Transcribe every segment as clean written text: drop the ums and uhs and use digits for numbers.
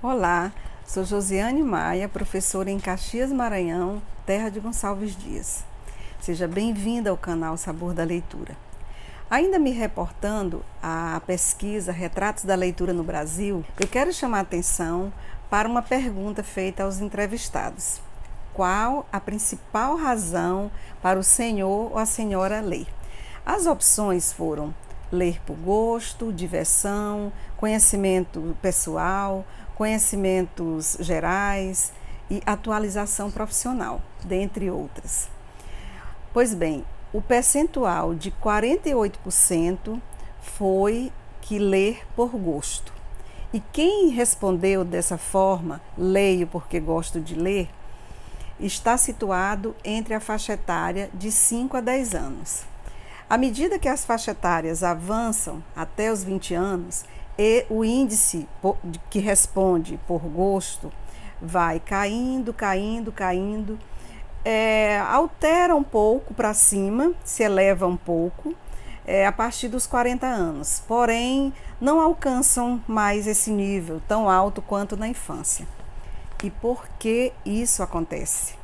Olá, sou Josiane Maia, professora em Caxias, Maranhão, terra de Gonçalves Dias. Seja bem-vinda ao canal Sabor da Leitura. Ainda me reportando à pesquisa Retratos da Leitura no Brasil, eu quero chamar a atenção para uma pergunta feita aos entrevistados. Qual a principal razão para o senhor ou a senhora ler? As opções foram ler por gosto, diversão, conhecimento pessoal, conhecimentos gerais e atualização profissional, dentre outras. Pois bem, o percentual de 48% foi que ler por gosto. E quem respondeu dessa forma, leio porque gosto de ler, está situado entre a faixa etária de 5 a 10 anos. À medida que as faixas etárias avançam até os 20 anos, e o índice que responde por gosto vai caindo, altera um pouco para cima, se eleva um pouco a partir dos 40 anos, porém não alcançam mais esse nível tão alto quanto na infância. E por que isso acontece?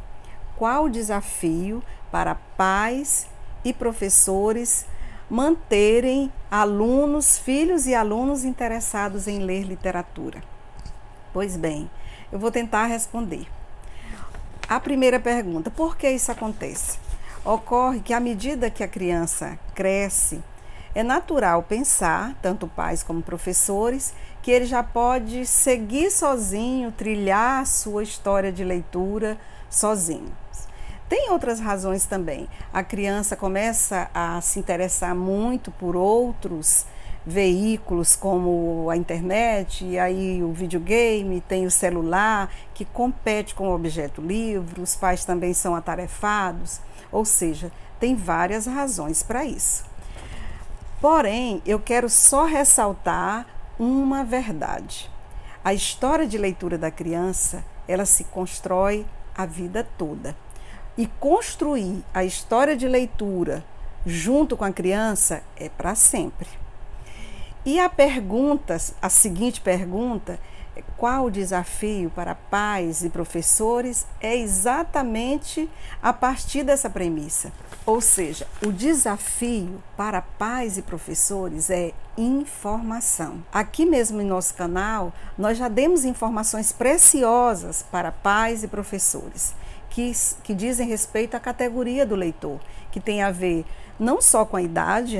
Qual o desafio para pais e professores manterem alunos, filhos e alunos interessados em ler literatura? Pois bem, eu vou tentar responder. A primeira pergunta, por que isso acontece? Ocorre que à medida que a criança cresce, é natural pensar, tanto pais como professores, que ele já pode seguir sozinho, trilhar a sua história de leitura sozinho. Tem outras razões também. A criança começa a se interessar muito por outros veículos, como a internet, e aí o videogame, tem o celular, que compete com o objeto livre, os pais também são atarefados, ou seja, tem várias razões para isso. Porém, eu quero só ressaltar uma verdade. A história de leitura da criança, ela se constrói a vida toda. E construir a história de leitura junto com a criança é para sempre. E a seguinte pergunta, qual o desafio para pais e professores, é exatamente a partir dessa premissa. Ou seja, o desafio para pais e professores é informação. Aqui mesmo em nosso canal, nós já demos informações preciosas para pais e professores, que dizem respeito à categoria do leitor, que tem a ver não só com a idade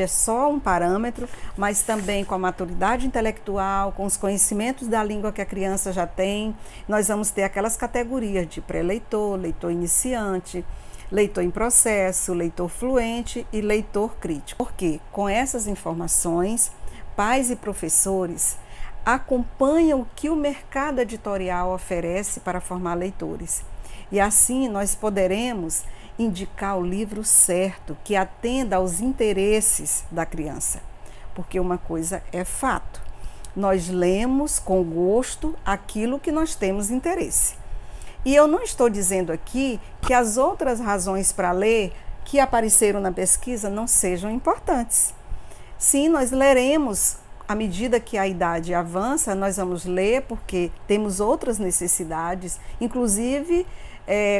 é só um parâmetro, mas também com a maturidade intelectual, com os conhecimentos da língua que a criança já tem. Nós vamos ter aquelas categorias de pré-leitor, leitor iniciante, leitor em processo, leitor fluente e leitor crítico. Porque com essas informações, pais e professores acompanham o que o mercado editorial oferece para formar leitores. E assim nós poderemos indicar o livro certo, que atenda aos interesses da criança. Porque uma coisa é fato, nós lemos com gosto aquilo que nós temos interesse. E eu não estou dizendo aqui que as outras razões para ler que apareceram na pesquisa não sejam importantes. Sim, nós leremos à medida que a idade avança, nós vamos ler porque temos outras necessidades, inclusive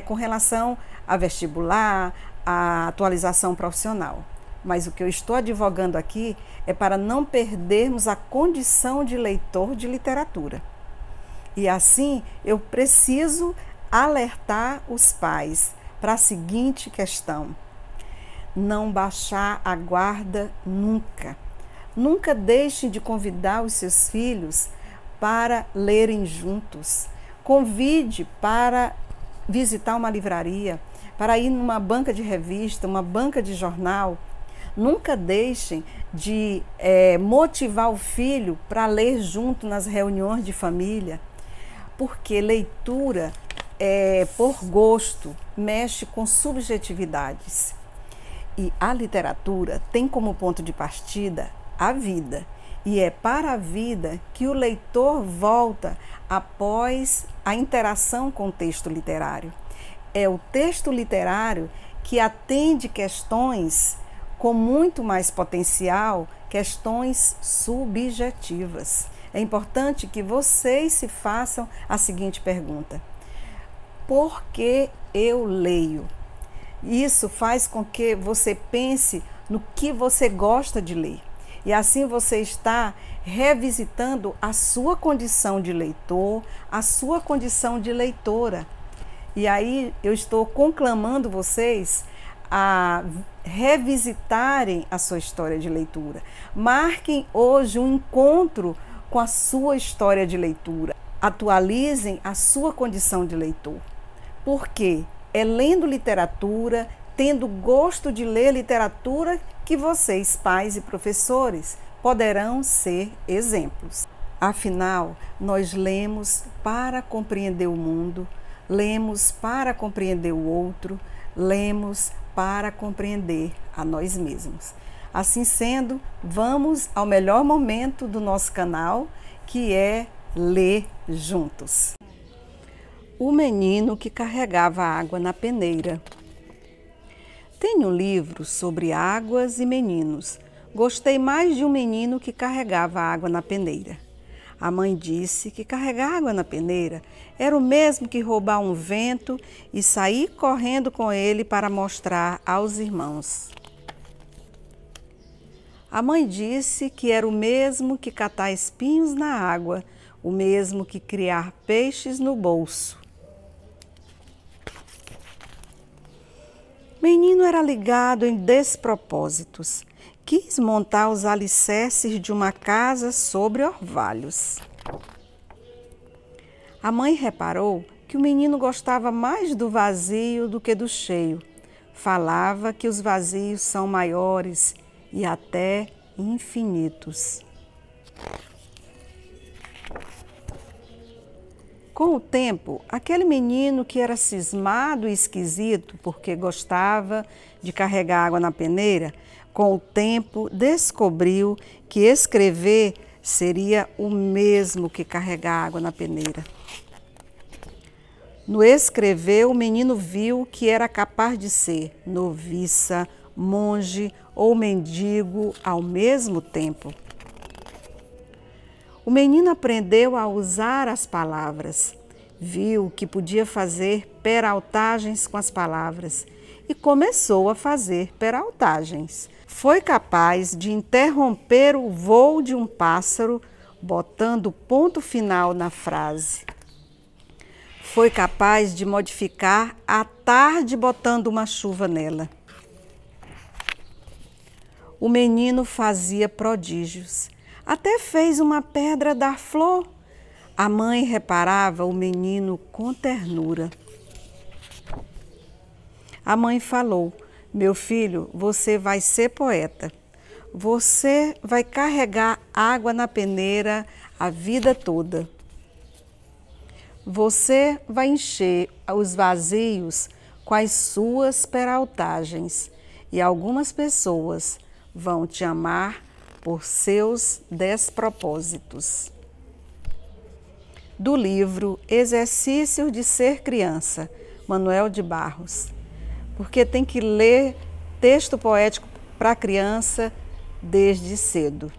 com relação a vestibular, a atualização profissional. Mas o que eu estou advogando aqui é para não perdermos a condição de leitor de literatura. E assim, eu preciso alertar os pais para a seguinte questão: não baixar a guarda nunca. Nunca deixem de convidar os seus filhos para lerem juntos. Convide para visitar uma livraria, para ir numa banca de revista, uma banca de jornal. Nunca deixem de motivar o filho para ler junto nas reuniões de família, porque leitura, por gosto, mexe com subjetividades. E a literatura tem como ponto de partida a vida. E é para a vida que o leitor volta após a interação com o texto literário. É o texto literário que atende questões com muito mais potencial, questões subjetivas. é importante que vocês se façam a seguinte pergunta: por que eu leio? Isso faz com que você pense no que você gosta de ler. E assim você está revisitando a sua condição de leitor, a sua condição de leitora. E aí eu estou conclamando vocês a revisitarem a sua história de leitura. Marquem hoje um encontro com a sua história de leitura. Atualizem a sua condição de leitor. Porque é lendo literatura, tendo gosto de ler literatura, que vocês, pais e professores, poderão ser exemplos. Afinal, nós lemos para compreender o mundo, lemos para compreender o outro, lemos para compreender a nós mesmos. Assim sendo, vamos ao melhor momento do nosso canal, que é ler juntos. O menino que carregava água na peneira. Tenho um livro sobre águas e meninos. Gostei mais de um menino que carregava água na peneira. A mãe disse que carregar água na peneira era o mesmo que roubar um vento e sair correndo com ele para mostrar aos irmãos. A mãe disse que era o mesmo que catar espinhos na água, o mesmo que criar peixes no bolso. Menino era ligado em despropósitos. Quis montar os alicerces de uma casa sobre orvalhos. A mãe reparou que o menino gostava mais do vazio do que do cheio. Falava que os vazios são maiores e até infinitos. Com o tempo, aquele menino que era cismado e esquisito porque gostava de carregar água na peneira, com o tempo descobriu que escrever seria o mesmo que carregar água na peneira. No escrever, o menino viu que era capaz de ser noviça, monge ou mendigo ao mesmo tempo. O menino aprendeu a usar as palavras, viu que podia fazer peraltagens com as palavras e começou a fazer peraltagens. Foi capaz de interromper o voo de um pássaro, botando ponto final na frase. Foi capaz de modificar a tarde botando uma chuva nela. O menino fazia prodígios. Até fez uma pedra dar flor. A mãe reparava o menino com ternura. A mãe falou: meu filho, você vai ser poeta. Você vai carregar água na peneira a vida toda. Você vai encher os vazios com as suas peraltagens e algumas pessoas vão te amar por seus despropósitos. Do livro Exercícios de Ser Criança, Manuel de Barros. Porque tem que ler texto poético para criança desde cedo.